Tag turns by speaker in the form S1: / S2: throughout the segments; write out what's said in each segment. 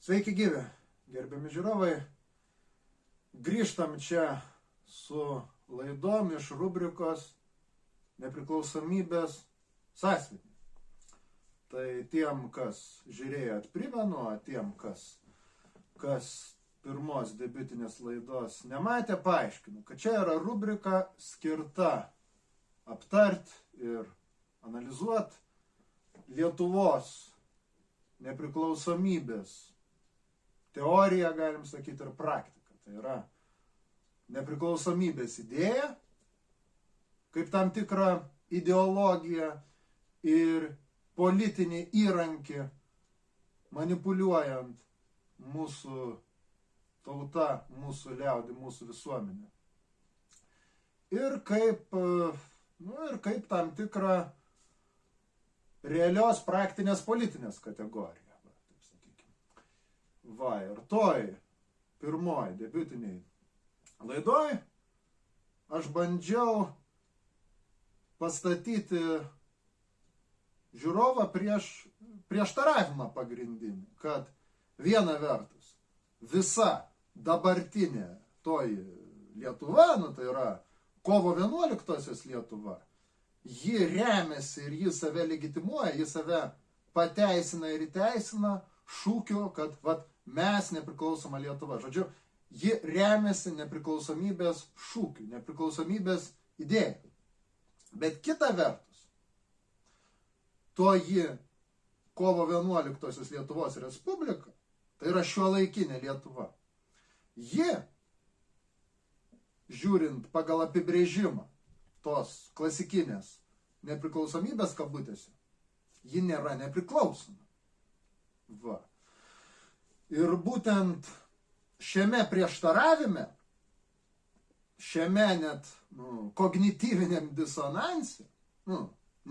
S1: Sveiki gyvi, gerbiami žiūrovai. Grįžtam čia su laidom iš rubrikos Nepriklausomybės sąsvitį. Tai tiem, kas žiūrėjot, primenu, o tiem, kas pirmos debiutinės laidos nematė, paaiškinu, kad čia yra rubrika skirta aptart ir analizuot Lietuvos nepriklausomybės teoriją, galim sakyti, ir praktiką. Tai yra nepriklausomybės idėja, kaip tam tikra ideologija ir politinį įrankį, manipuliuojant mūsų tauta, mūsų liaudį, mūsų visuomenę. Ir kaip tam tikra realios praktinės politinės kategorija. Ir toj pirmoj debiutiniai laidoj aš bandžiau pastatyti žiūrovą prieš prieštaravimą pagrindinį, kad viena vertus visa dabartinė toji Lietuva, tai yra kovo 11-osios Lietuva, ji remiasi ir ji save legitimuoja, ji save pateisina ir įteisina šūkiu, kad mes nepriklausoma Lietuva. Žodžiu, ji remiasi nepriklausomybės šūkiu, nepriklausomybės idėja. Bet kita vertus, toji kovo 11-osios Lietuvos Respublika, tai yra šiuolaikinė Lietuva. Ji, žiūrint pagal apibrėžimą tos klasikinės nepriklausomybės kabutėse, ji nėra nepriklausoma. Ir būtent šiame prieštaravime, šiame net kognityviniam disonanse,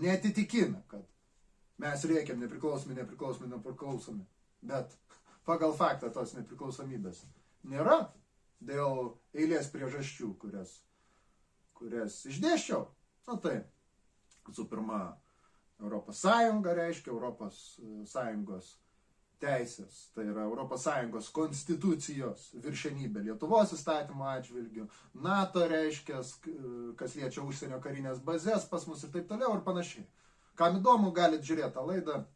S1: neatitikime, kad mes rėkiam nepriklausomi, bet pagal faktą tos nepriklausomybės nėra dėl eilės priežasčių, kurias išdėsčiau. Tai visų pirma, Europos Sąjunga reiškia Europos Sąjungos teisės, tai yra Europos Sąjungos konstitucijos viršenybė Lietuvos įstatymo atžvilgių, NATO reiškia, kas liečia užsienio karinės bazės pas mus ir taip toliau ir panašiai. Kam įdomu, galit žiūrėti tą laidą,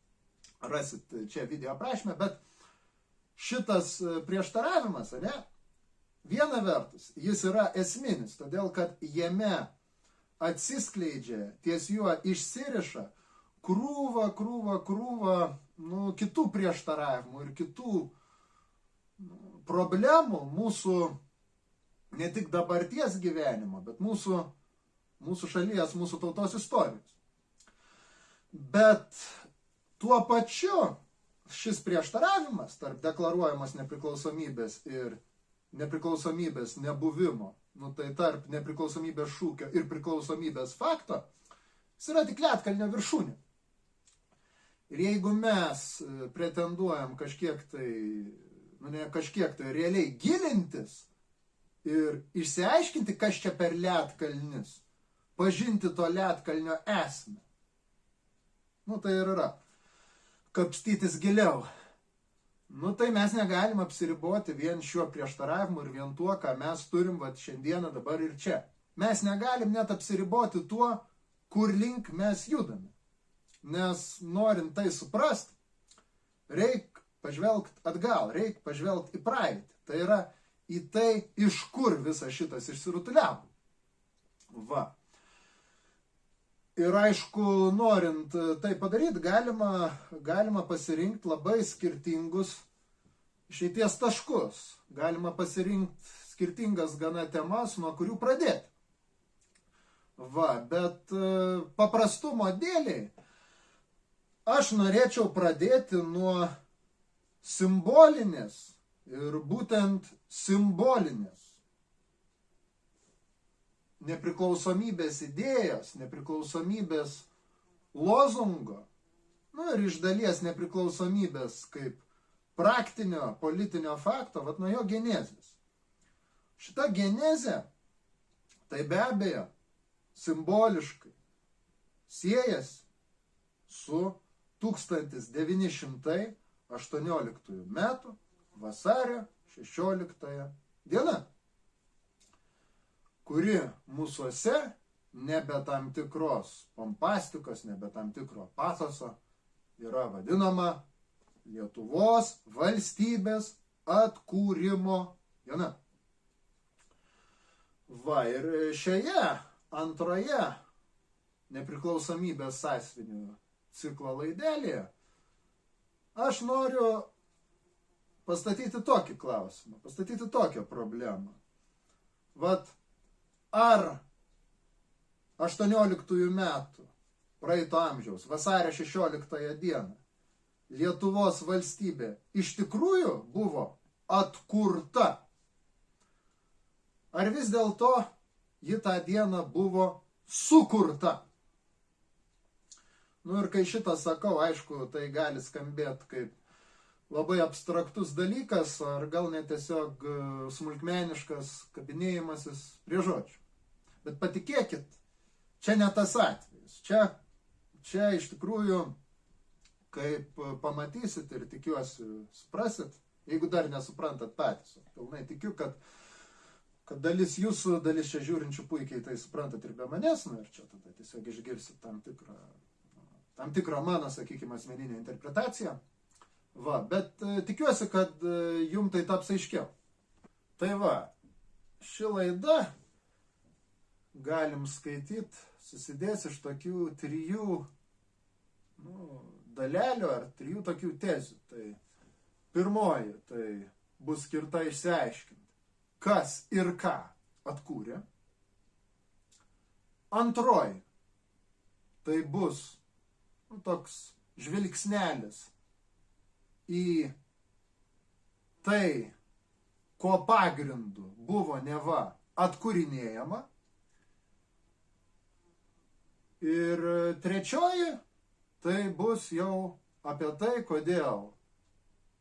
S1: rasit čia video aprašymę, bet šitas prieštaravimas, viena vertus, jis yra esminis, todėl kad jame atsiskleidžia, ties juo išsiriša krūva kitų prieštaravimų ir kitų problemų mūsų ne tik dabarties gyvenimo, bet mūsų šalies, mūsų tautos istorijos. Bet tuo pačiu šis prieštaravimas tarp deklaruojamos nepriklausomybės ir nepriklausomybės nebuvimo, tai tarp nepriklausomybės šūkio ir priklausomybės fakto, jis yra tik ledkalnio viršūnė. Ir jeigu mes pretenduojam kažkiek tai realiai gilintis ir išsiaiškinti, kas čia per ledkalnis, pažinti to ledkalnio esmę, tai ir yra kapstytis giliau. Tai mes negalim apsiriboti vien šiuo prieštaravimu ir vien tuo, ką mes turim šiandieną, dabar ir čia. Mes negalim net apsiriboti tuo, kur link mes judame. Nes norint tai suprast, reik pažvelgti atgal, reik pažvelgti į praeitį. Tai yra į tai, iš kur visas šitas išsirutuliavo. Ir aišku, norint tai padaryti, galima pasirinkti labai skirtingus išeities taškus. Galima pasirinkti skirtingas gana temas, nuo kurių pradėti. Bet paprastumo dėliai aš norėčiau pradėti nuo simbolinės ir būtent simbolinės nepriklausomybės idėjos, nepriklausomybės lozungo, ir iš dalies nepriklausomybės kaip praktinio politinio fakto, nuo jo genezės. Šita genezė, tai be abejo, simboliškai siejasi su 1918 metų vasario 16 diena, kuri mūsuose nebe tam tikros pompastikos, nebe tam tikro patoso yra vadinama Lietuvos valstybės atkūrimo diena. Va, ir šioje antroje nepriklausomybės sąsvinių ciklo laidelėje aš noriu pastatyti tokį klausimą, pastatyti tokią problemą. Vat, ar 18 metų praeito amžiaus vasario 16 dieną Lietuvos valstybė iš tikrųjų buvo atkurta? Ar vis dėlto ji tą dieną buvo sukurta? Nu ir kai šitą sakau, aišku, tai gali skambėti kaip labai abstraktus dalykas, ar gal net tiesiog smulkmeniškas kabinėjimasis prie žodžių. Bet patikėkit, čia ne tas atvejis. Čia iš tikrųjų, kaip pamatysit ir tikiuosi suprasit, jeigu dar nesuprantat patys, pilnai tikiu, kad dalis jūsų, dalis čia žiūrinčių puikiai tai suprantat ir be manęs, ir čia tada tiesiog išgirsit tam tikrą mano, sakykime, asmeninę interpretaciją. Va, bet tikiuosi, kad jum tai taps aiškiau. Tai va, ši laida, galim skaityti, susidės iš tokių 3 dalelių ar 3 tokių tezių. Tai pirmoji, tai bus skirta išsiaiškinti, kas ir ką atkūrė. Antroji, tai bus toks žvilgsnelis į tai, ko pagrindu buvo neva atkūrinėjama. Ir trečioji, tai bus jau apie tai, kodėl,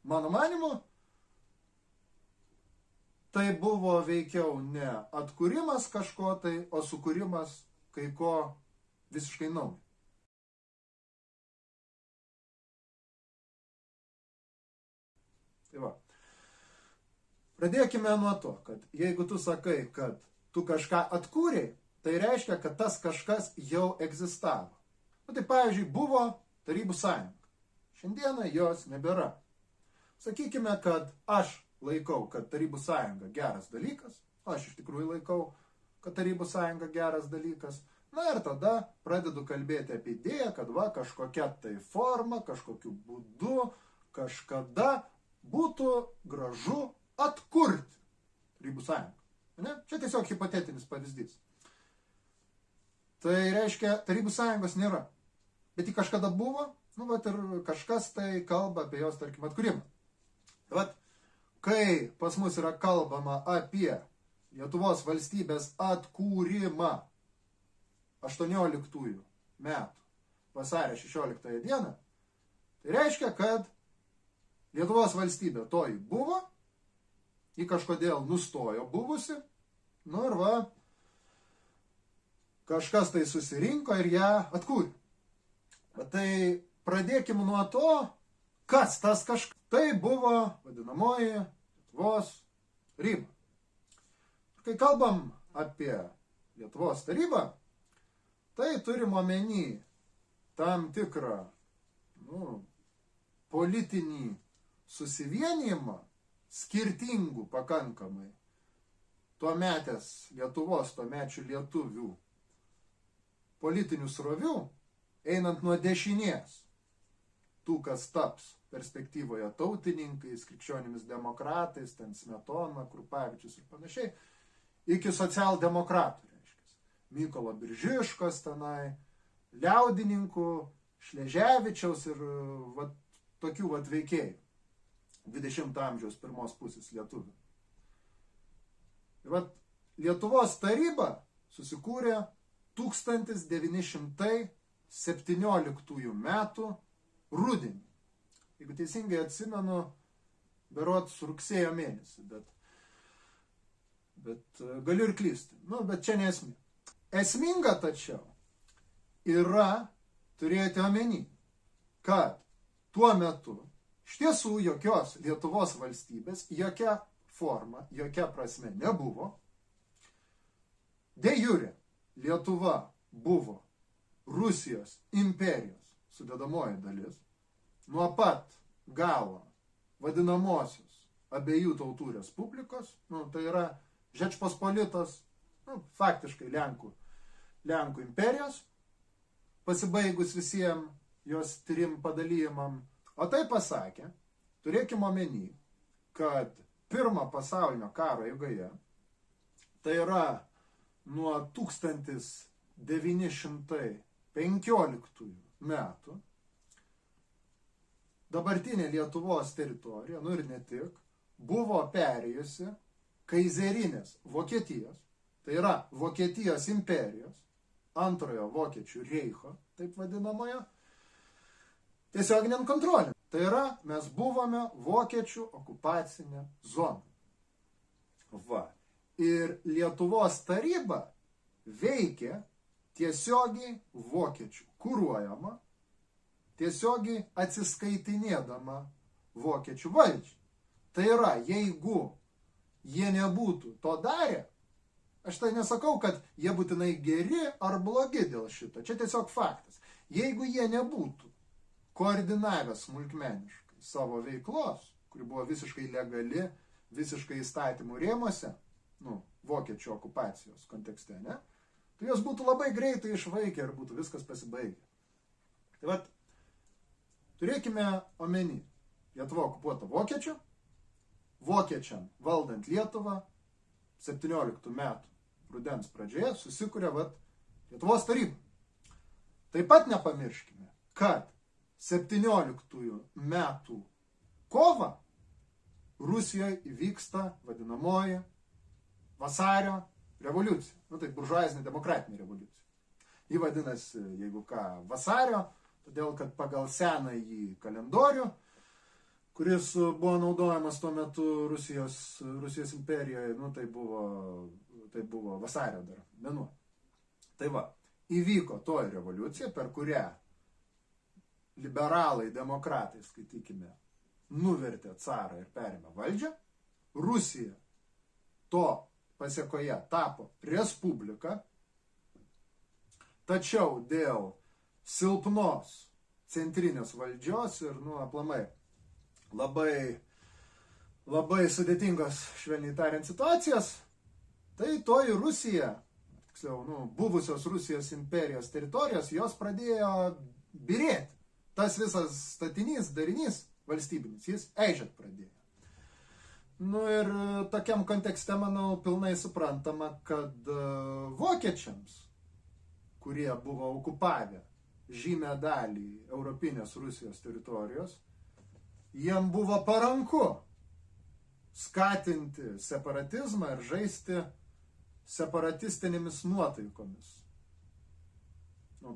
S1: mano manimu, tai buvo veikiau ne atkūrimas kažko tai, o sukūrimas kai ko visiškai naujo. Tai va. Pradėkime nuo to, kad jeigu tu sakai, kad tu kažką atkūrei, tai reiškia, kad tas kažkas jau egzistavo. Tai pavyzdžiui, buvo Tarybų sąjunga. Šiandieną jos nebėra. Sakykime, kad aš laikau, kad Tarybų sąjunga geras dalykas. Aš iš tikrųjų laikau, kad Tarybų sąjunga geras dalykas. Na ir tada pradedu kalbėti apie idėją, kad va, kažkokia tai forma, kažkokiu būdu, kažkada būtų gražu atkurti Tarybų sąjungą. Ne? Čia tiesiog hipotetinis pavyzdys. Tai reiškia, Tarybų sąjungos nėra. Bet ji kažkada buvo, ir kažkas tai kalba apie jos, tarkim, atkūrimą. Vat, kai pas mus yra kalbama apie Lietuvos valstybės atkūrimą 18 metų vasario 16 dieną, tai reiškia, kad Lietuvos valstybė toji buvo, ji kažkodėl nustojo buvusi, ir va, kažkas tai susirinko ir ją atkūrė. Tai pradėkime nuo to, kas tas kažkas. Tai buvo vadinamoji Lietuvos taryba. Kai kalbam apie Lietuvos tarybą, tai turim omeny tam tikrą politinį susivienijimą skirtingų pakankamai tuometės Lietuvos, tuomečių lietuvių politinių srovių, einant nuo dešinės, tų, kas taps perspektyvoje tautininkais, krikščionimis demokratais, ten Smetona, Krupavičius ir panašiai, iki socialdemokratų, reiškia. Mykolo Biržiškos tenai, liaudininkų, Šleževičiaus ir tokių veikėjų 20 amžiaus pirmos pusės lietuvių. Ir Lietuvos taryba susikūrė 1917 metų rudenį. Jeigu teisingai atsimenu, berods rugsėjo mėnesį, bet galiu ir klysti. Bet čia nesmė. Esminga tačiau yra turėti omeny, kad tuo metu Iš tiesų, jokios Lietuvos valstybės, jokia forma, jokia prasme nebuvo. De jure Lietuva buvo Rusijos imperijos sudedamoji dalis. Nuo pat galo vadinamosios abiejų tautų respublikos, tai yra Žečpospolitos, faktiškai Lenkų imperijos, pasibaigus visiems jos 3 padalijimam. O tai pasakė, turėkime omeny, kad pirmo pasaulinio karo eigoje, tai yra nuo 1915 metų, dabartinė Lietuvos teritorija, ir ne tik, buvo perėjusi kaizerinės Vokietijos, tai yra Vokietijos imperijos, antrojo Vokiečių reicho, taip vadinamojo, tiesioginiam kontrolėm. Tai yra, mes buvome Vokiečių okupacinė zona. Ir Lietuvos taryba veikė tiesiogiai Vokiečių kuruojama, tiesiogiai atsiskaitinėdama Vokiečių valdžiai. Tai yra, jeigu jie nebūtų to darę, aš tai nesakau, kad jie būtinai geri ar blogi dėl šito, čia tiesiog faktas. Jeigu jie nebūtų koordinavę smulkmeniškai savo veiklos, kuri buvo visiškai legali, visiškai įstatymų rėmose, Vokiečių okupacijos kontekste, ne? Tai jos būtų labai greitai išvaikę ir būtų viskas pasibaigę. Tai vat, turėkime omeny, Lietuva okupuota Vokiečių, Vokiečiam valdant Lietuvą 17 metų rudens pradžioje susikuria Lietuvos taryba. Taip pat nepamirškime, kad 17 metų kovą Rusijoje įvyksta vadinamoji Vasario revoliucija. Tai buržuazinė demokratinė revoliucija. Ji vadinasi, jeigu ką, Vasario, todėl kad pagal senąjį kalendorių, kuris buvo naudojamas tuo metu Rusijos imperijoje, tai buvo Vasario dar mėnuo. Tai įvyko toji revoliucija, per kurią liberalai, demokratai, skaitykime, nuvertė carą ir perėmė valdžią. Rusija to pasiekoje tapo respublika, tačiau dėl silpnos centrinės valdžios ir, aplamai, labai sudėtingos, švelniai tariant, situacijos, tai toji Rusija, tiksliau, buvusios Rusijos imperijos teritorijos, jos pradėjo birėti. Tas visas statinys, darinys valstybinis, jis eižėt pradėjo. Ir tokiam kontekste, manau, pilnai suprantama, kad vokiečiams, kurie buvo okupavę žymę dalį europinės Rusijos teritorijos, jiem buvo paranku skatinti separatizmą ir žaisti separatistinėmis nuotaikomis.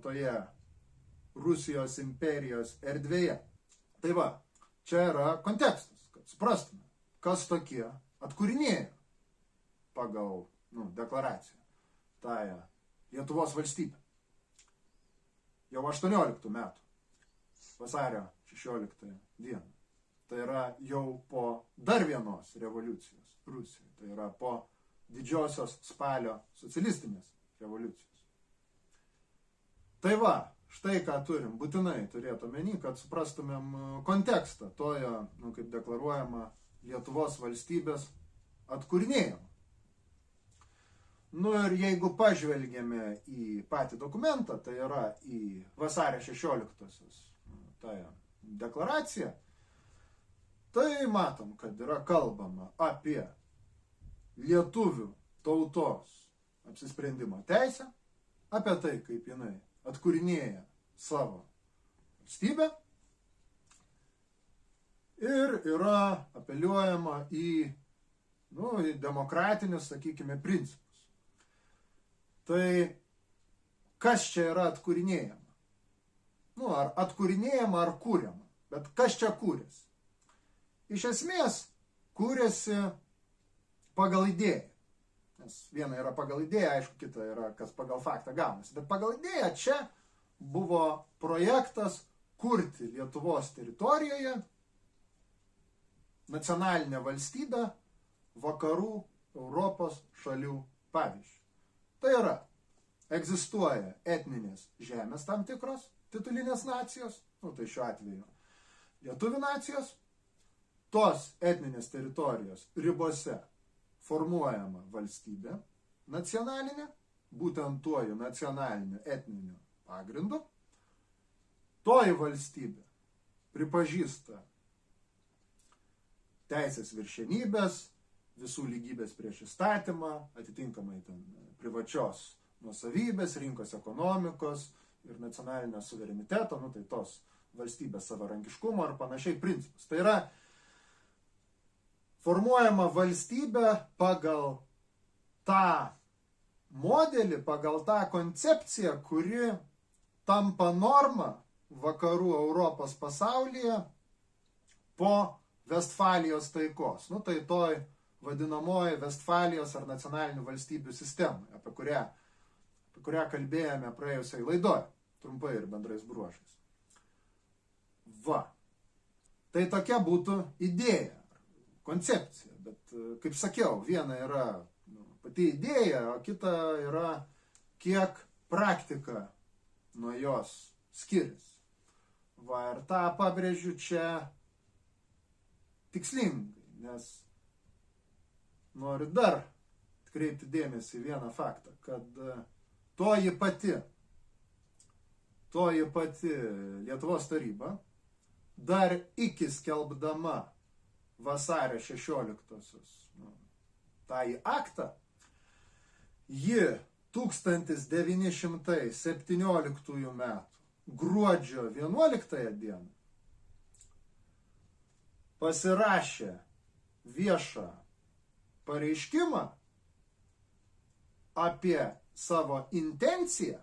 S1: Toje Rusijos imperijos erdvėje. Tai čia yra kontekstas, kad suprastume, kas tokie atkūrinėjo pagal deklaraciją tąją Lietuvos valstybę. Jau 18 metų vasario 16 dieną. Tai yra jau po dar vienos revoliucijos Rusijoje. Tai yra po didžiosios spalio socialistinės revoliucijos. Tai štai ką turim būtinai turėti omeny, kad suprastumėm kontekstą tojo, kaip deklaruojama, Lietuvos valstybės atkūrinėjimo. Ir jeigu pažvelgėme į patį dokumentą, tai yra į vasario 16-osios deklaraciją, tai matom, kad yra kalbama apie lietuvių tautos apsisprendimo teisę, apie tai, kaip jinai atkūrinėja savo valstybę, ir yra apeliuojama į demokratinius, sakykime, principus. Tai kas čia yra atkūrinėjama? Ar atkūrinėjama, ar kūriama. Bet kas čia kūrėsi? Iš esmės, kūrėsi pagal idėją. Nes viena yra pagal idėją, aišku, kita yra, kas pagal faktą gaunasi. Bet pagal idėją čia buvo projektas kurti Lietuvos teritorijoje nacionalinę valstybę vakarų Europos šalių pavyzdžių. Tai yra, egzistuoja etninės žemės tam tikros titulinės nacijos, tai šiuo atveju lietuvių nacijos, tos etninės teritorijos ribose formuojama valstybė nacionalinė, būtent tuoju nacionaliniu etniniu pagrindu. Toji valstybė pripažįsta teisės viršenybės, visų lygybės prieš įstatymą, atitinkamai ten privačios nuosavybės, rinkos ekonomikos ir nacionalinio suvereniteto, tai tos valstybės savarankiškumo ar panašiai principus. Tai yra formuojama valstybė pagal tą modelį, pagal tą koncepciją, kuri tampa norma vakarų Europos pasaulyje po Vestfalijos taikos. Tai toj vadinamoji Vestfalijos ar nacionalinių valstybių sistemai, apie kurią kalbėjome praėjusiai laidoje, trumpai ir bendrais bruožais. Tai tokia būtų idėja, koncepcija, bet kaip sakiau, viena yra pati idėja, o kita yra kiek praktika nuo jos skiriasi. Ir tą pabrėžiu čia tikslingai, nes noriu dar atkreipti dėmesį vieną faktą, kad toji pati Lietuvos taryba dar iki skelbdama vasario 16-osios tąjį aktą, ji 1917 metų gruodžio 11 dieną pasirašė viešą pareiškimą apie savo intenciją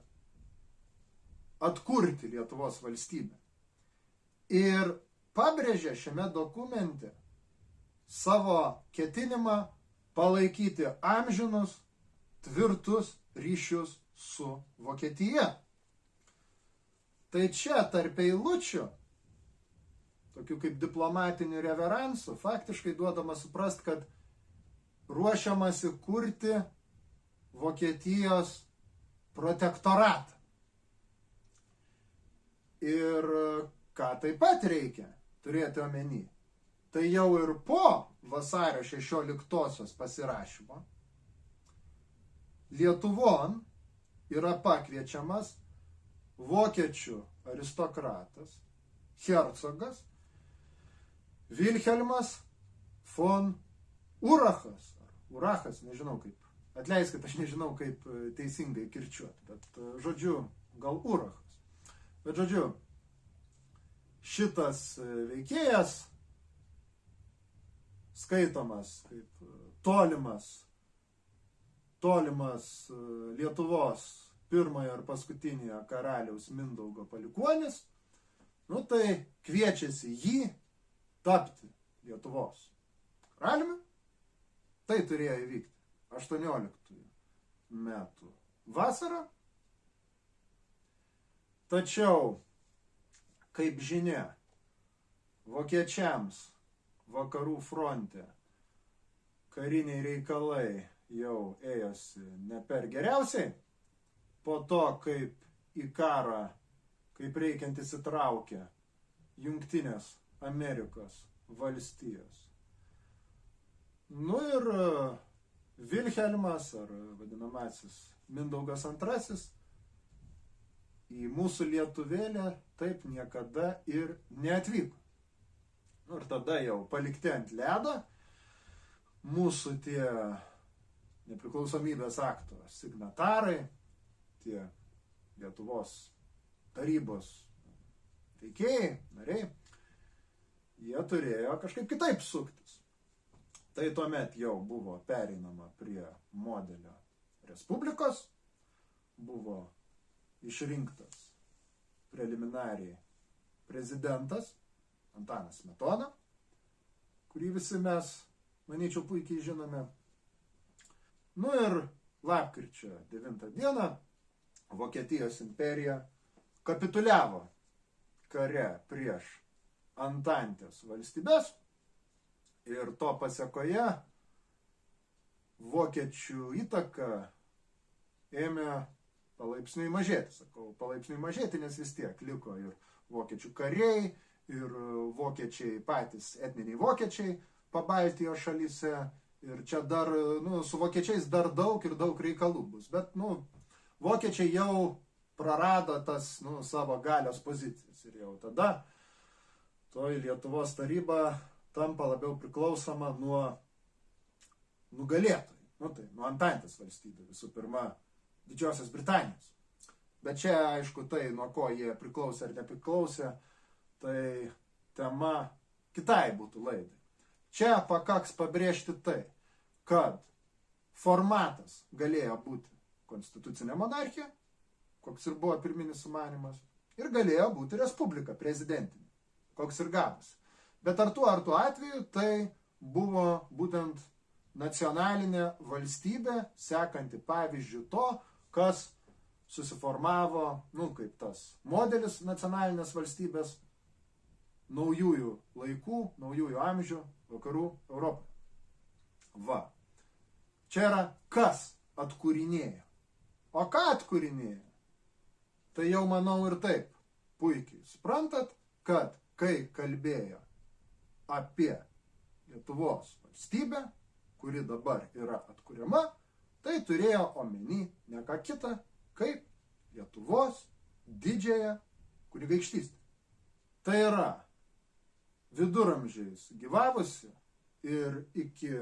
S1: atkurti Lietuvos valstybę. Ir pabrėžė šiame dokumente savo ketinimą palaikyti amžinus, tvirtus ryšius su Vokietija. Tai čia tarp eilučių, tokių kaip diplomatinių reveransų, faktiškai duodama suprast, kad ruošiamasi kurti Vokietijos protektoratą. Ir ką taip pat reikia turėti omeny, tai jau ir po vasario 16-osios pasirašymo Lietuvon yra pakviečiamas vokiečių aristokratas, hercogas Vilhelmas von Urachas, Urachas, nežinau kaip, atleiskit, aš nežinau kaip teisingai kirčiuoti, bet žodžiu, gal Urachas. Bet žodžiu, šitas veikėjas skaitomas kaip tolimas Lietuvos pirmojo ir paskutiniojo karaliaus Mindaugo palikuonis, tai kviečiasi jį tapti Lietuvos karaliumi. Tai turėjo įvykti 18 metų vasarą. Tačiau, kaip žinia, vokiečiams vakarų fronte kariniai reikalai jau ėjosi ne per geriausiai. Po to, kaip į karą, kaip reikiant įsitraukė Jungtinės Amerikos valstijos. Ir Vilhelmas, ar vadinamasis Mindaugas II, į mūsų lietuvėlę taip niekada ir neatvyko. Ir tada jau palikti ant ledo mūsų tie nepriklausomybės akto signatarai, tie Lietuvos tarybos veikėjai, nariai, jie turėjo kažkaip kitaip suktis. Tai tuomet jau buvo pereinama prie modelio respublikos, buvo išrinktas preliminariai prezidentas Antanas Smetona, kurį visi mes, manyčiau, puikiai žinome. Ir lapkričio 9 dieną Vokietijos imperija kapituliavo kare prieš Antantės valstybės Ir to pasekoje vokiečių įtaka ėmė palaipsniui mažėti. Sakau, palaipsniui mažėti, nes vis tiek liko ir vokiečių kariai, ir vokiečiai patys, etniniai vokiečiai Pabaltijo šalyse. Ir čia dar, su vokiečiais dar daug ir daug reikalų bus. Bet, vokiečiai jau prarado tas, savo galios pozicijas. Ir jau tada toj Lietuvos taryba tampa labiau priklausoma nuo nugalėtojų. Tai nuo Antantės valstybių, visų pirma, Didžiosios Britanijos. Bet čia, aišku, tai, nuo ko jie priklausė ar nepriklausė, tai tema kitai būtų laidai. Čia pakaks pabrėžti tai, kad formatas galėjo būti konstitucinė monarchija, koks ir buvo pirminis sumanymas, ir galėjo būti respublika prezidentinė, koks ir gavosi. Bet ar tuo atveju tai buvo būtent nacionalinė valstybė, sekanti pavyzdžių to, kas susiformavo, kaip tas modelis nacionalinės valstybės naujųjų laikų, naujųjų amžių vakarų Europoje. Čia yra kas atkūrinėja. O ką atkūrinėja? Tai jau manau ir taip puikiai suprantat, kad kai kalbėjo apie Lietuvos valstybę, kuri dabar yra atkuriama, tai turėjo omeny ne ką kitą, kaip Lietuvos didžiąją kunigaikštystę. Tai yra viduramžiais gyvavusi ir iki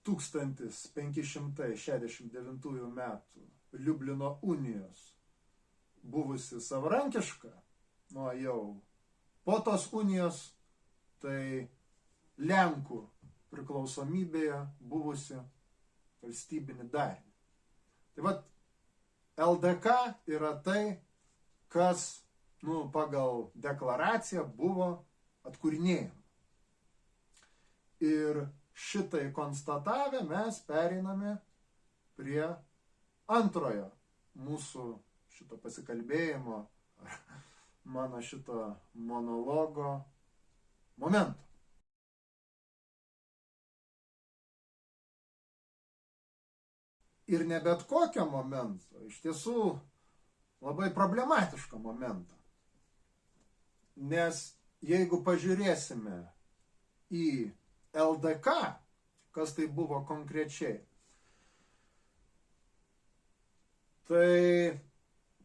S1: 1569 metų Liublino unijos buvusi savarankiška, jau po tos unijos, tai Lenkų priklausomybėje buvusi valstybinį darinį. Tai LDK yra tai, kas pagal deklaraciją buvo atkūrinėjama. Ir šitai konstatavę mes pereiname prie antrojo mūsų šito pasikalbėjimo, mano šito monologo momento. Ir ne bet kokio momento, iš tiesų labai problematiško momento. Nes jeigu pažiūrėsime į LDK, kas tai buvo konkrečiai, tai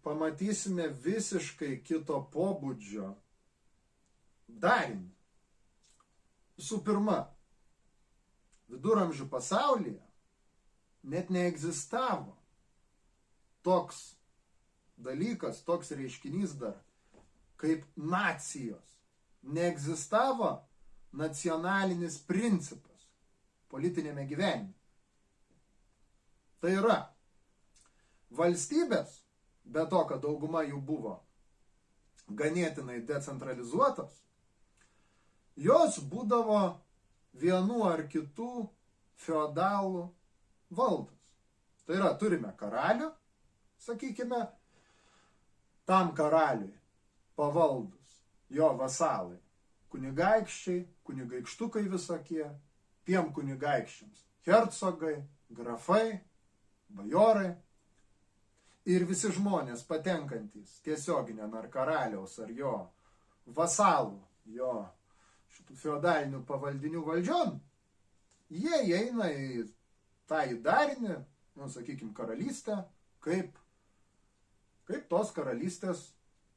S1: pamatysime visiškai kito pobūdžio darinį. Visų pirma, viduramžių pasaulyje net neegzistavo toks dalykas, toks reiškinys dar, kaip nacijos. Neegzistavo nacionalinis principas politinėme gyvenime. Tai yra, valstybės, be to, kad dauguma jų buvo ganėtinai decentralizuotos, jos būdavo vienų ar kitų feodalų valdos. Tai yra, turime karalių, sakykime, tam karaliui pavaldus jo vasalai, kunigaikščiai, kunigaikštukai visokie, tiem kunigaikščiams hercogai, grafai, bajorai ir visi žmonės patenkantys tiesioginėn ar karaliaus ar jo vasalų, jo šitų feodalinių pavaldinių valdžion, jie įeina į tą darinį, sakykime, karalystę, kaip tos karalystės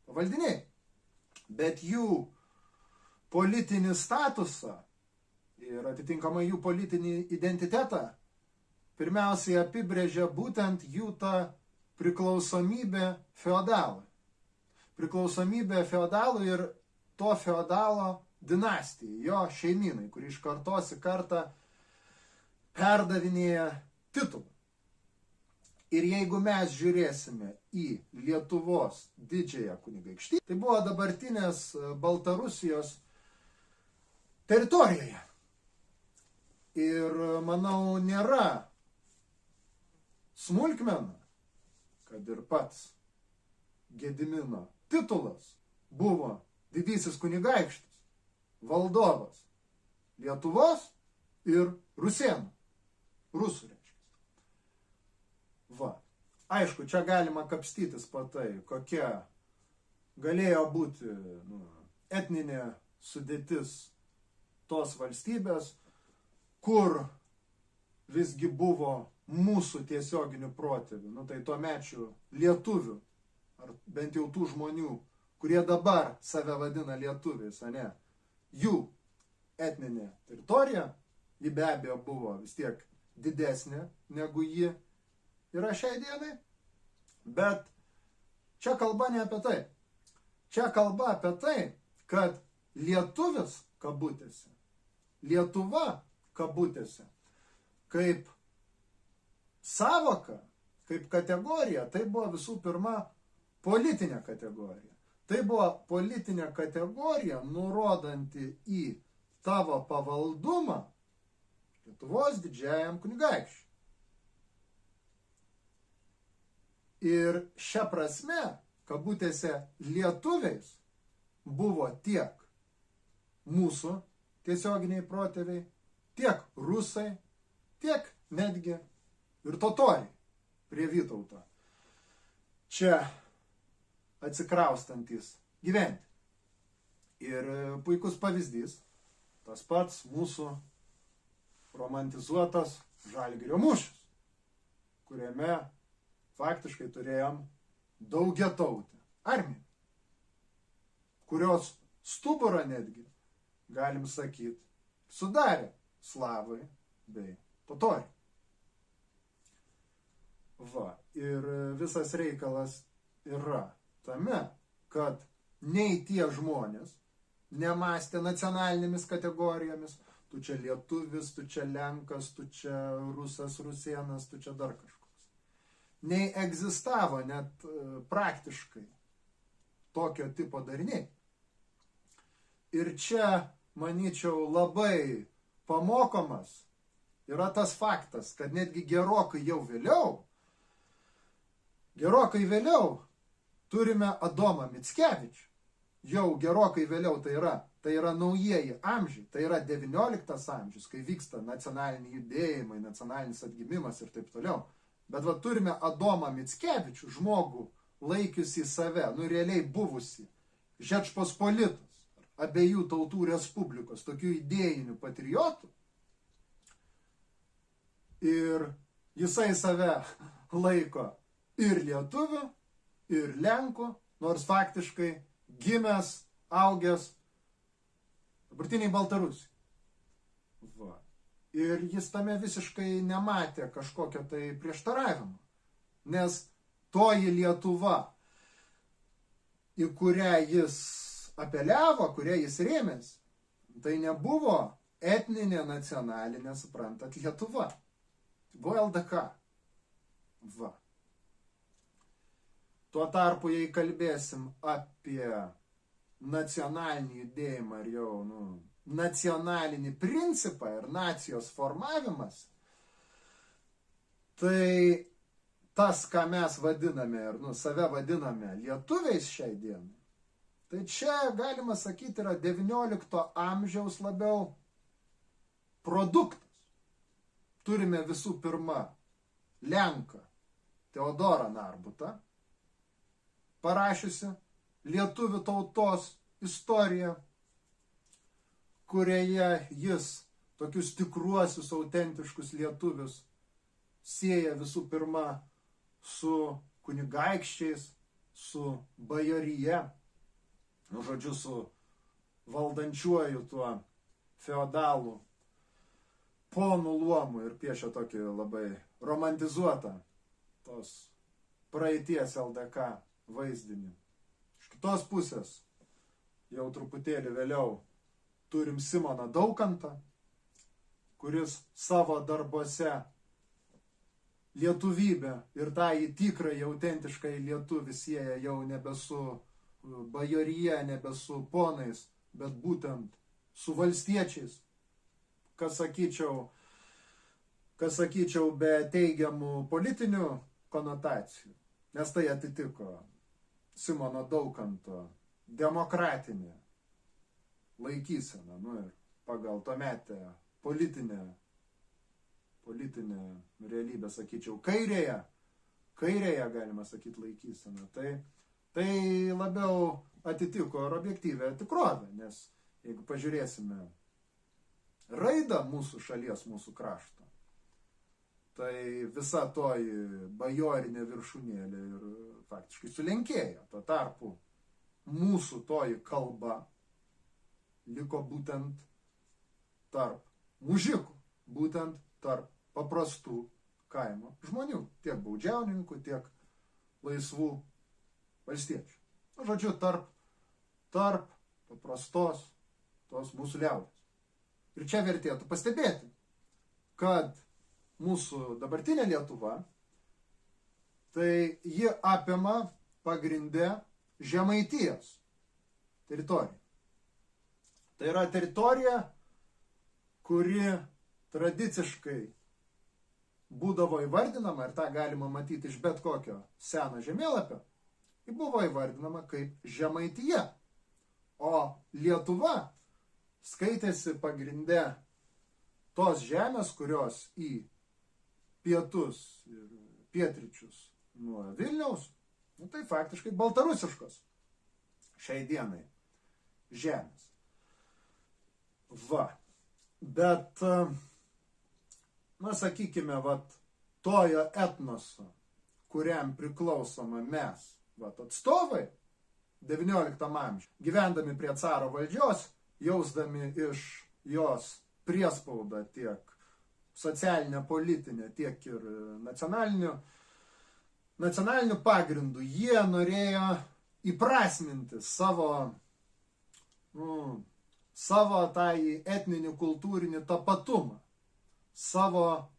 S1: pavaldiniai. Bet jų politinį statusą ir atitinkamai jų politinį identitetą pirmiausiai apibrėžia būtent jų ta priklausomybė feodalui. Priklausomybė feodalui ir to feodalo dinastijai, jo šeimynai, kuri iš kartos į kartą perdavinėja titulą. Ir jeigu mes žiūrėsime į Lietuvos didžiąją kunigaikštystę, tai buvo dabartinės Baltarusijos teritorijoje. Ir manau, nėra smulkmena, kad ir pats Gedimino titulas buvo didysis kunigaikštis, valdovas. Lietuvos ir rusėnų. Rusų reiškia. Va. Aišku, čia galima kapstytis patai, kokia galėjo būti etninė sudėtis tos valstybės, kur visgi buvo mūsų tiesioginių protėvių, tai tuomečių lietuvių, ar bent jau tų žmonių, kurie dabar save vadina lietuviais, ne, jų etninė teritorija, ji be abejo buvo vis tiek didesnė negu ji yra šiai dienai, bet čia kalba ne apie tai. Čia kalba apie tai, kad lietuvis kabutėse, Lietuva kabutėse, kaip savoka, kaip kategorija, tai buvo visų pirma politinė kategorija. Tai buvo politinė kategorija, nurodanti į tavo pavaldumą Lietuvos didžiajam kunigaikščiui. Ir šia prasme, kabutėse, lietuviais buvo tiek mūsų tiesioginiai protėviai, tiek rusai, tiek netgi ir totoriai prie Vytauto čia atsikraustantis gyventi. Ir puikus pavyzdys, tas pats mūsų romantizuotas Žalgirio mūšis, kuriame faktiškai turėjom daugiatautę armiją, kurios stuburą netgi, galim sakyti, sudarė slavai bei totoriai. Va, ir visas reikalas yra tame, kad nei tie žmonės nemąstė nacionalinėmis kategorijomis, tu čia lietuvis, tu čia lenkas, tu čia rusas, rusėnas, tu čia dar kažkoks. Nei egzistavo net praktiškai tokio tipo dariniai. Ir čia, manyčiau, labai pamokomas yra tas faktas, kad netgi gerokai vėliau turime Adomą Mickevičių. Jau gerokai vėliau tai yra naujieji amžiai, tai yra 19 amžius, kai vyksta nacionaliniai judėjimai, nacionalinis atgimimas ir taip toliau. Bet va turime Adomą Mickevičių, žmogų laikiusi save, realiai buvusi Žečpospolitos, abiejų tautų respublikos, tokių idėjinių patriotų. Ir jisai save laiko ir lietuvių, ir lenkų, nors faktiškai gimęs, augęs dabartiniai Baltarusiai. Va. Ir jis tame visiškai nematė kažkokio tai prieštaravimo. Nes toji Lietuva, į kurią jis apeliavo, kurią jis rėmėsi, tai nebuvo etninė, nacionalinė, suprantat, Lietuva. Tai buvo LDK. Va. Tuo tarpu, jei kalbėsim apie nacionalinį judėjimą ir jau nacionalinį principą ir nacijos formavimas, tai tas, ką mes vadiname ir save vadiname lietuviais šiai dienai, tai čia, galima sakyti, yra 19 amžiaus labiau produktas. Turime visų pirma lenką Teodorą Narbutą, parašiusi lietuvių tautos istoriją, kurioje jis tokius tikruosius, autentiškus lietuvius sieja visų pirma su kunigaikščiais, su bajorija, žodžiu, su valdančiuoju tuo feodalų ponų luomu ir piešia tokį labai romantizuotą tos praeities LDK vaizdinį. Iš kitos pusės, jau truputėlį vėliau, turim Simoną Daukantą, kuris savo darbuose lietuvybę ir tą į tikrąjį autentiškai lietuvį sieja jau nebe su bajorija, nebe su ponais, bet būtent su valstiečiais, kas sakyčiau, be teigiamų politinių konotacijų, nes tai atitiko Simono Daukanto demokratinė laikysena, ir pagal tuometę politinę realybę, sakyčiau, kairėje galima sakyti laikyseną. Tai labiau atitiko ir objektyvę tikrovę, nes jeigu pažiūrėsime raidą mūsų šalies, mūsų krašto, tai visa toji bajorinė viršūnėlė ir faktiškai sulenkėjo. Tuo tarpu mūsų toji kalba liko būtent tarp mužikų, būtent tarp paprastų kaimo žmonių, tiek baudžiauninkų, tiek laisvų valstiečių. Žodžiu, tarp paprastos tos mūsų liaudės. Ir čia vertėtų pastebėti, kad mūsų dabartinė Lietuva, tai ji apima pagrinde Žemaitijos teritoriją. Tai yra teritorija, kuri tradiciškai būdavo įvardinama, ir tą galima matyti iš bet kokio seno žemėlapio, ji buvo įvardinama kaip Žemaitija. O Lietuva skaitėsi pagrinde tos žemės, kurios į pietus ir pietryčius nuo Vilniaus, tai faktiškai baltarusiškos šiai dienai žemės. Bet, sakykime, tojo etnoso, kuriam priklausoma mes, atstovai 19 amžiuje, gyvendami prie caro valdžios, jausdami iš jos priespaudą tiek socialinę, politinę, tiek ir nacionaliniu pagrindu, jie norėjo įprasminti savo tai etninį, kultūrinį tapatumą, savo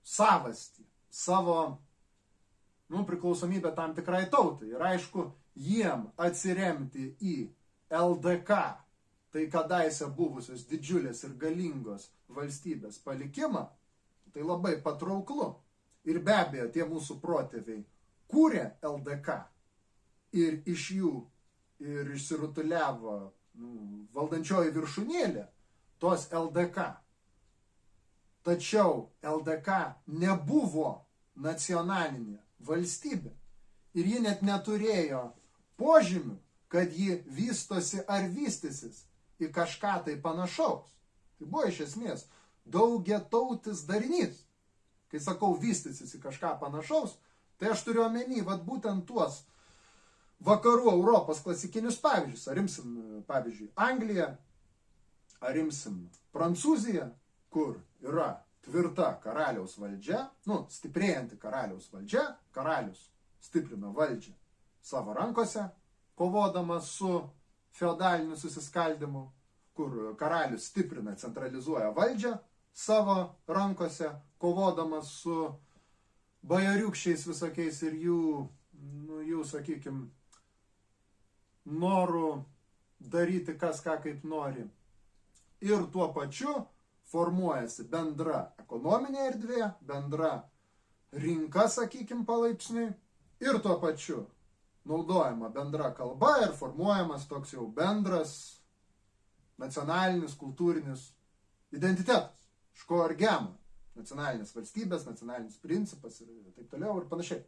S1: savastį, savo priklausomybę tam tikrai tautai. Ir aišku, jiem atsiremti į LDK, tai kadaise buvusios didžiulės ir galingos valstybės palikimą, tai labai patrauklu. Ir be abejo, tie mūsų protėviai kūrė LDK ir iš jų ir išsirutuliavo valdančioji viršūnėlė tos LDK. Tačiau LDK nebuvo nacionalinė valstybė ir ji net neturėjo požymių, kad ji vystosi ar vystysis į kažką tai panašaus. Tai buvo iš esmės daugiatautis darinys. Kai sakau vystysis į kažką panašaus, tai aš turiu omeny būtent tuos vakarų Europos klasikinius pavyzdžius. Ar imsim, pavyzdžiui, Angliją, ar imsim Prancūziją, kur yra tvirta karaliaus valdžia, stiprėjanti karaliaus valdžia, karalius stiprina valdžią savo rankose, kovodamas su feodaliniu susiskaldimu, kur karalius stiprina, centralizuoja valdžią savo rankose, kovodamas su bajoriukščiais visokiais ir jų, sakykime, norų daryti kas ką kaip nori. Ir tuo pačiu formuojasi bendra ekonominė erdvė, bendra rinka, sakykime, palaipsniui, ir tuo pačiu naudojama bendra kalba ir formuojamas toks jau bendras nacionalinis, kultūrinis identitetas, iš ko ir gema nacionalinės valstybės, nacionalinis principas ir taip toliau ir panašiai.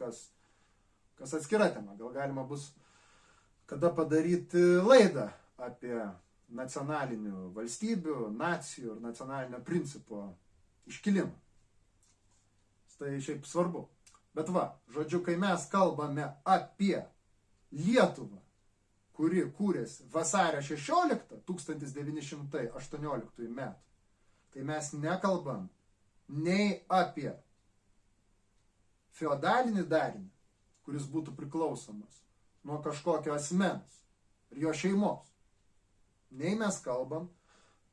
S1: Kas atskira tema, gal galima bus kada padaryti laidą apie nacionalinių valstybių, nacijų ir nacionalinio principo iškilimą. Tai šiaip svarbu. Bet žodžiu, kai mes kalbame apie Lietuvą, kuri kūrėsi vasario 16, 1918 metų, tai mes nekalbam nei apie feodalinį darinį, kuris būtų priklausomas nuo kažkokio asmens ir jo šeimos, nei mes kalbam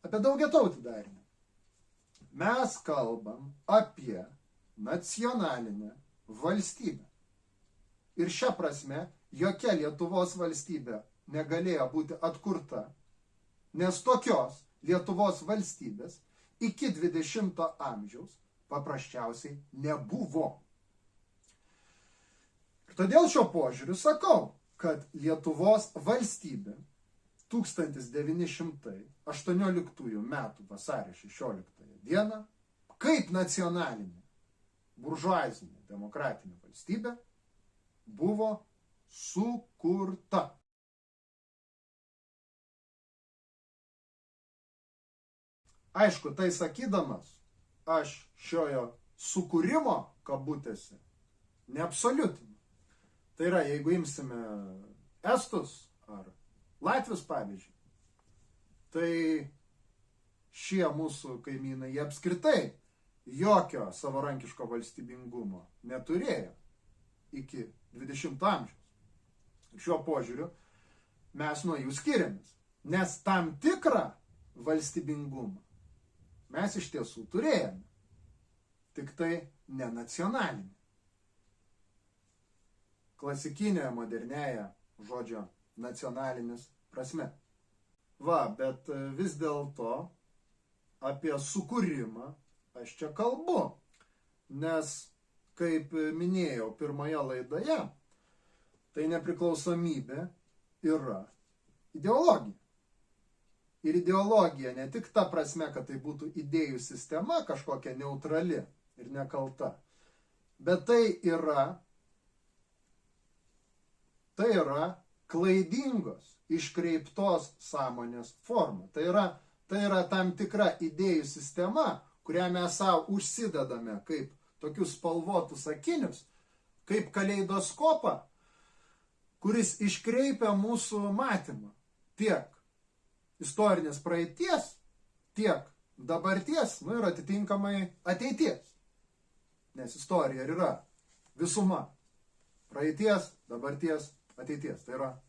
S1: apie daugiatautį darinį. Mes kalbam apie nacionalinę valstybę. Ir šia prasme jokia Lietuvos valstybė negalėjo būti atkurta, nes tokios Lietuvos valstybės iki 20 amžiaus paprasčiausiai nebuvo. Ir todėl šio požiūriu sakau, kad Lietuvos valstybė 1918 metų vasario 16 dieną kaip nacionalinė buržuazinė demokratinė valstybė buvo sukurta. Aišku, tai sakydamas, aš šiojo sukūrimo kabutėse neabsoliutinu. Tai yra, jeigu imsime estus ar latvius pavyzdžiui, tai šie mūsų kaimynai jie apskritai jokio savarankiško valstybingumo neturėjo iki 20 amžiaus. Ir šiuo požiūriu mes nuo jų skiriamės, nes tam tikrą valstybingumą mes iš tiesų turėjome, tik tai ne nacionalinį. Klasikinė, modernėja žodžio nacionalinis prasme. Va, bet vis dėlto apie sukūrimą aš čia kalbu, nes, kaip minėjau pirmoje laidoje, tai nepriklausomybė yra ideologija. Ir ideologija ne tik ta prasme, kad tai būtų idėjų sistema kažkokia neutrali ir nekalta, bet tai yra klaidingos, iškreiptos sąmonės forma. Tai yra tam tikra idėjų sistema, kurią mes savo užsidedame kaip tokius spalvotus akinius, kaip kaleidoskopą, kuris iškreipia mūsų matymą tiek istorinės praeities, tiek dabarties, ir atitinkamai ateities. Nes istorija yra visuma praeities, dabarties, ateities. Tai yra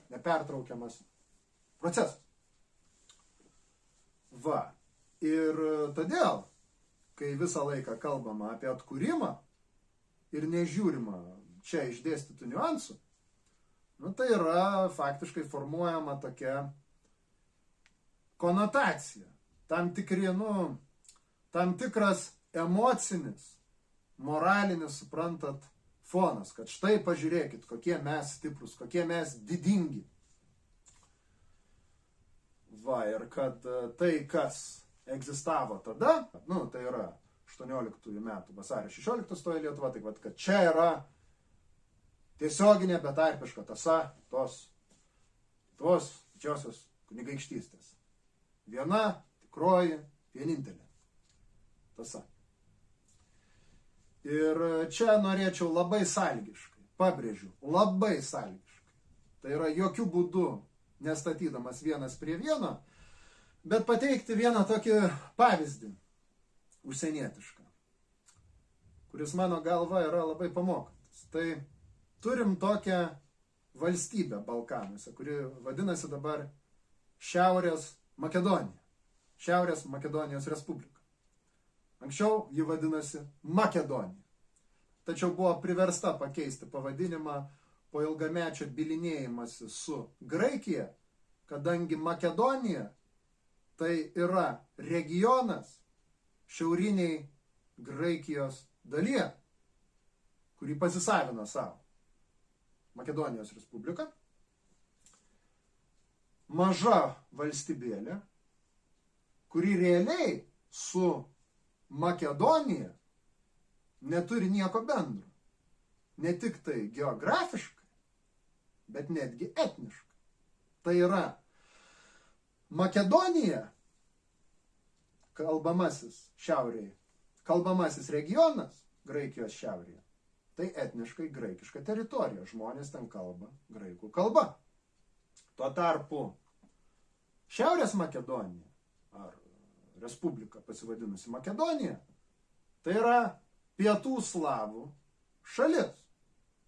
S1: nepertraukiamas procesas. Va. Ir todėl, kai visą laiką kalbama apie atkūrimą ir nežiūrima čia išdėstytų niuansų, tai yra faktiškai formuojama tokia konotacija, tam tikras emocinis, moralinis, suprantat, fonas, kad štai pažiūrėkit, kokie mes stiprus, kokie mes didingi. Va, ir kad tai, kas egzistavo tada, tai yra 18 metų vasario 16 Lietuva, tai kad čia yra tiesioginė betarpiška tąsa tos didžiosios kunigaikštystės. Viena, tikroji, vienintelė tąsa. Ir čia norėčiau labai sąlygiškai, pabrėžiu, labai sąlygiškai. Tai yra jokių būdų nestatydamas vienas prie vieno, bet pateikti vieną tokį pavyzdį užsienietišką, kuris mano galva yra labai pamokantis. Tai turim tokią valstybę Balkanuose, kuri vadinasi dabar Šiaurės Makedonija. Šiaurės Makedonijos Respublika. Anksčiau ji vadinasi Makedonija. Tačiau buvo priversta pakeisti pavadinimą po ilgamečio bylinėjimąsi su Graikija, kadangi Makedonija tai yra regionas šiauriniai Graikijos dalyje, kurį pasisavino savo. Makedonijos Respublika. Maža valstybėlė, kuri realiai su Makedonija neturi nieko bendro. Ne tik tai geografiškai, bet netgi etniškai. Tai yra Makedonija, kalbamasis šiaurėje, kalbamasis regionas Graikijos šiaurėje, tai etniškai graikiška teritorija. Žmonės ten kalba graikų kalba. Tuo tarpu Šiaurės Makedonija, ar Respublika pasivadinusi Makedonija, tai yra pietų slavų šalis,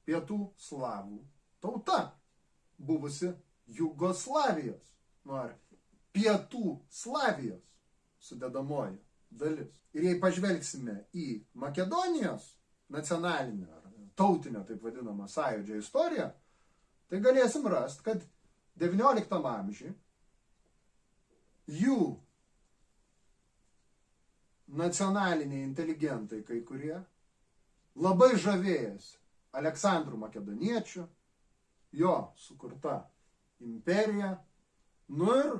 S1: pietų slavų tauta, buvusi Jugoslavijos, ar pietų Slavijos sudedamoji dalis. Ir jei pažvelgsime į Makedonijos nacionalinę ar tautinę, taip vadinamą, sąjūdžio istoriją, tai galėsim rasti, kad 19 amžiuje jų nacionaliniai inteligentai, kai kurie, labai žavėjasi Aleksandru Makedoniečiu, jo sukurta imperija, Nu ir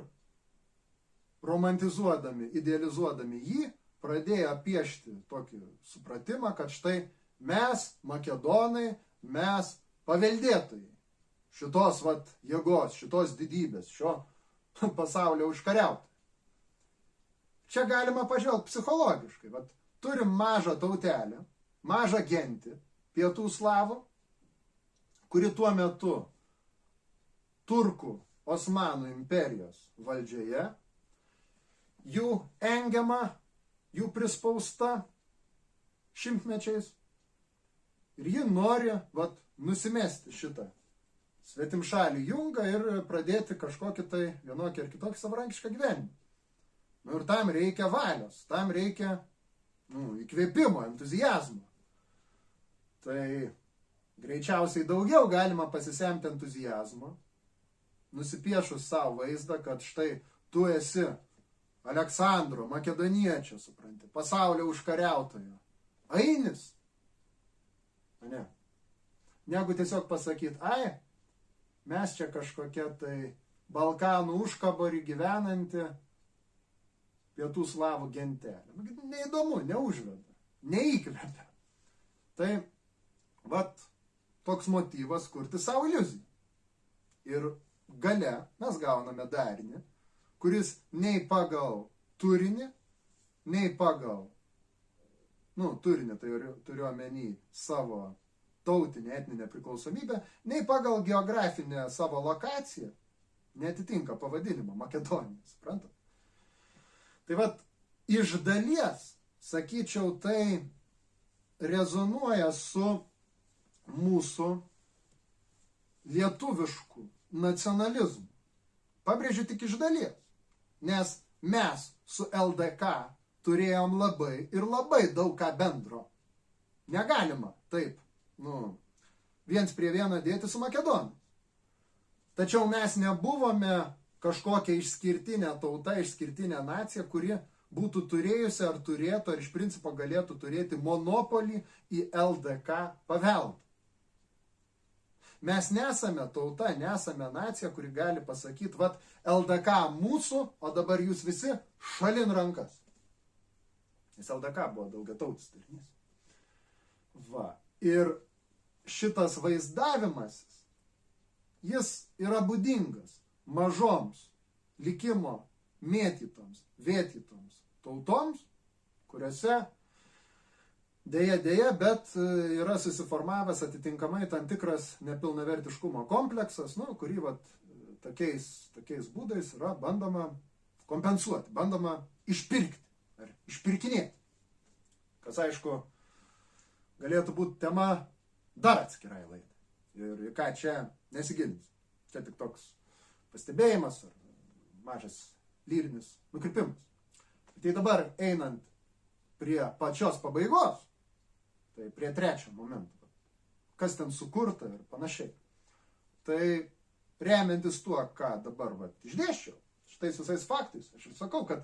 S1: romantizuodami, idealizuodami jį, pradėjo piešti tokį supratimą, kad štai mes, makedonai, mes paveldėtojai šitos jėgos, šitos didybės, šio pasaulio užkariautojai. Čia galima pažvelgti psichologiškai. Turim mažą tautelę, mažą gentį, pietų slavų, kuri tuo metu turkų Osmanų imperijos valdžioje, jų engiama, jų prispausta šimtmečiais ir ji nori nusimesti šitą svetimšalių jungą ir pradėti kažkokį tai vienokį ar kitokį savarankišką gyvenimą. Ir tam reikia valios, tam reikia įkvėpimo, entuzijazmo. Tai greičiausiai daugiau galima pasisemti entuzijazmo, nusipiešus savo vaizdą, kad štai tu esi Aleksandro, makedoniečio, supranti, pasaulio užkariautojo. Ainis. Ne. Negu tiesiog pasakyti, mes čia kažkokia tai Balkanų užkabarį gyvenanti pietų slavų gentelė. Neįdomu, neužveda, neįkvepia. Tai, toks motyvas kurti savo iliuziją. Ir gale mes gauname darinį, kuris nei pagal turinį, nei pagal, turinį tai turiu omeny savo tautinę, etninę priklausomybę, nei pagal geografinę savo lokaciją netitinka pavadinimo Makedonija, suprantat? Tai iš dalies, sakyčiau, tai rezonuoja su mūsų lietuvišku nacionalizmu. Pabrėžiu tik iš dalies, nes mes su LDK turėjom labai ir labai daug ką bendro. Negalima taip, viens prie vieno dėti su Makedonija. Tačiau mes nebuvome kažkokia išskirtinė tauta, išskirtinė nacija, kuri būtų turėjusi ar turėtų, ar iš principo galėtų turėti monopolį į LDK paveldą. Mes nesame tauta, nesame nacija, kuri gali pasakyti, LDK mūsų, o dabar jūs visi šalin rankas. Nes LDK buvo daugiatautis darinys. Ir šitas vaizdavimasis, jis yra būdingas mažoms likimo mėtytoms, vėtytoms tautoms, kuriuose Deja, bet yra susiformavęs atitinkamai tam tikras nepilnavertiškumo kompleksas, kurį tokiais būdais yra bandoma kompensuoti, bandoma išpirkti ar išpirkinėti. Kas, aišku, galėtų būti tema dar atskirai laidai. Ir ką čia nesigilins. Čia tik toks pastebėjimas ar mažas lyrinis nukrypimas. Tai dabar einant prie pačios pabaigos, tai prie trečio momento, kas ten sukurta ir panašiai. Tai remiantis tuo, ką dabar išdėsčiau, šitais visais faktais, aš ir sakau, kad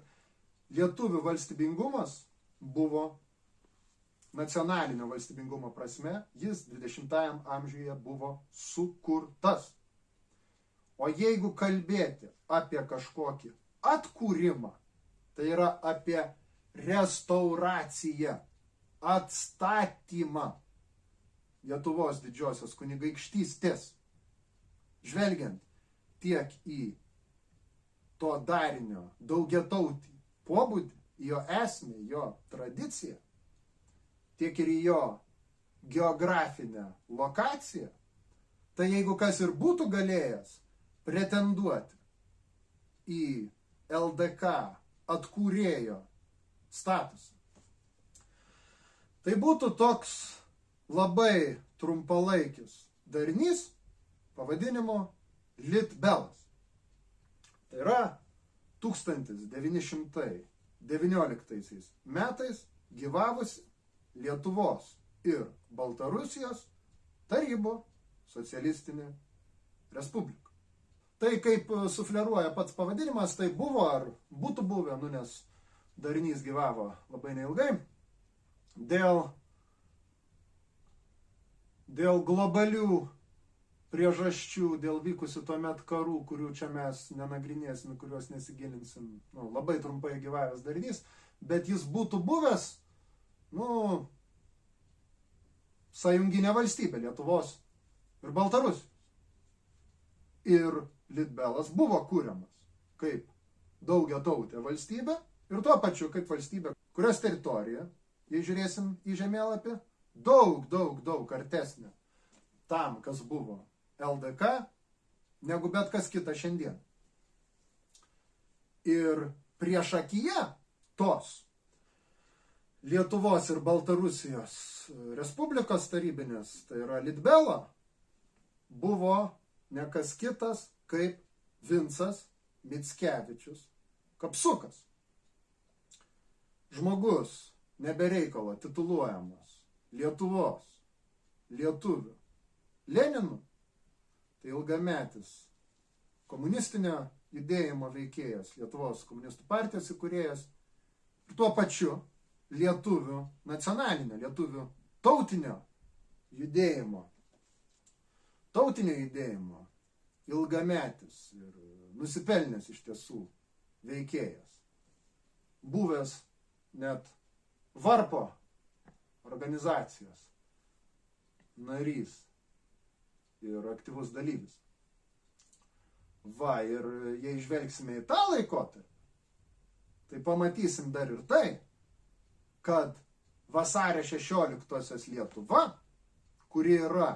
S1: lietuvių valstybingumas buvo nacionalinio valstybingumo prasme, jis 20-ajam amžiuje buvo sukurtas. O jeigu kalbėti apie kažkokį atkūrimą, tai yra apie restauraciją, atstatymą Lietuvos didžiosios kunigaikštystės, žvelgiant tiek į to darinio daugiatautį pobūdį, į jo esmę, jo tradiciją, tiek ir į jo geografinę lokaciją, tai jeigu kas ir būtų galėjęs pretenduoti į LDK atkūrėjo statusą, tai būtų toks labai trumpalaikis darinys pavadinimu Litbelas. Tai yra 1919 metais gyvavusi Lietuvos ir Baltarusijos tarybų socialistinė respublika. Tai kaip sufleruoja pats pavadinimas, tai buvo ar būtų buvę, nes darinys gyvavo labai neilgai, dėl globalių priežasčių dėl vykusių tuomet karų, kurių čia mes nenagrinėsim, kuriuos nesigilinsim, labai trumpai gyvavęs darinys, bet jis būtų buvęs, sąjunginė valstybė Lietuvos ir Baltarusijos. Ir Litbelas buvo kuriamas kaip daugiatautė valstybė ir tuo pačiu kaip valstybė, kurios teritorija, jei žiūrėsim į žemėlapį, daug artesnė tam, kas buvo LDK, negu bet kas kita šiandien. Ir priešakyje tos Lietuvos ir Baltarusijos Respublikos tarybinės, tai yra Litbelo, buvo ne kas kitas kaip Vincas Mickevičius Kapsukas. Žmogus nebereikalo tituluojamas Lietuvos, lietuvių Leninu, tai ilgametis komunistinio judėjimo veikėjas, Lietuvos komunistų partijos įkūrėjas ir tuo pačiu lietuvių nacionalinio, lietuvių tautinio judėjimo ilgametis ir nusipelnęs iš tiesų veikėjas, buvęs net Varpo organizacijos narys ir aktyvus dalyvis. Ir jei žvelgsime į tą laikotarpį, tai pamatysim dar ir tai, kad vasario 16-osios Lietuva, kuri yra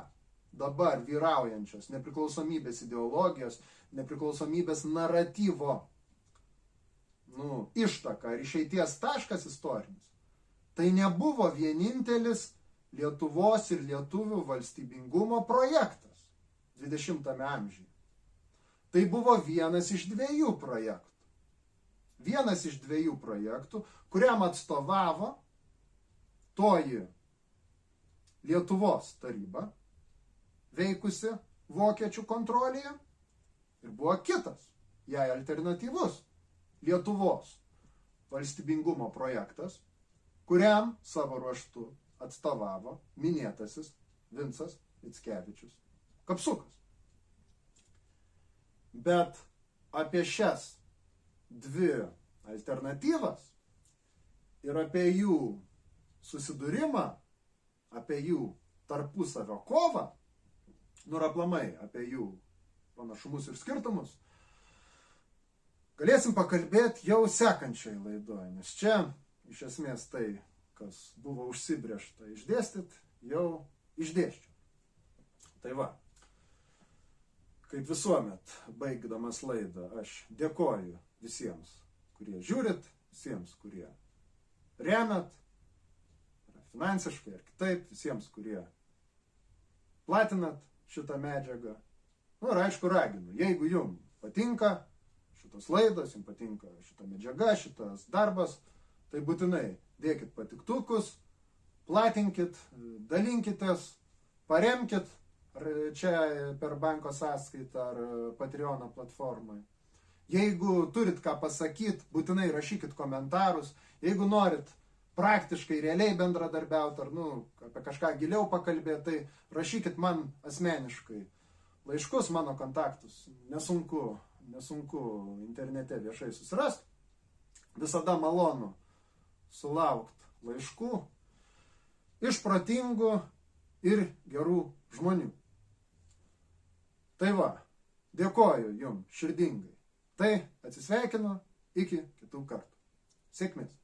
S1: dabar vyraujančios nepriklausomybės ideologijos, nepriklausomybės naratyvo ištaka ar išeities taškas istorinis, tai nebuvo vienintelis Lietuvos ir lietuvių valstybingumo projektas 20-ame amžiuje. Tai buvo vienas iš dviejų projektų. Vienas iš dviejų projektų, kuriam atstovavo toji Lietuvos taryba, veikusi vokiečių kontrolėje, ir buvo kitas, jai alternatyvus Lietuvos valstybingumo projektas, kuriam savo ruožtu atstovavo minėtasis Vincas Mickevičius Kapsukas. Bet apie šias dvi alternatyvas ir apie jų susidūrimą, apie jų tarpusavio kovą, ir aplamai apie jų panašumus ir skirtumus, galėsim pakalbėti jau sekančioje laidoje, nes čia iš esmės tai, kas buvo užsibrėžta išdėstyti, jau išdėsčiau. Tai va, kaip visuomet, baigdamas laidą, aš dėkoju visiems, kurie žiūrit, visiems, kurie remiat, finansiškai ar kitaip, visiems, kurie platinat šitą medžiagą. Ir aišku, raginu, jeigu jums patinka šitos laidos, jums patinka šita medžiaga, šitas darbas, tai būtinai dėkit patiktukus, platinkit, dalinkitės, paremkit, ar čia per banko sąskaitą, ar Patreono platformai. Jeigu turit ką pasakyti, būtinai rašykit komentarus. Jeigu norit praktiškai, realiai bendradarbiauti, ar apie kažką giliau pakalbėti, tai rašykit man asmeniškai laiškus, mano kontaktus. Nesunku internete viešai susirasti. Visada malonu sulaukti laiškų iš protingų ir gerų žmonių. Tai va, dėkoju jums širdingai. Tai atsisveikinu, iki kitų kartų. Sėkmės.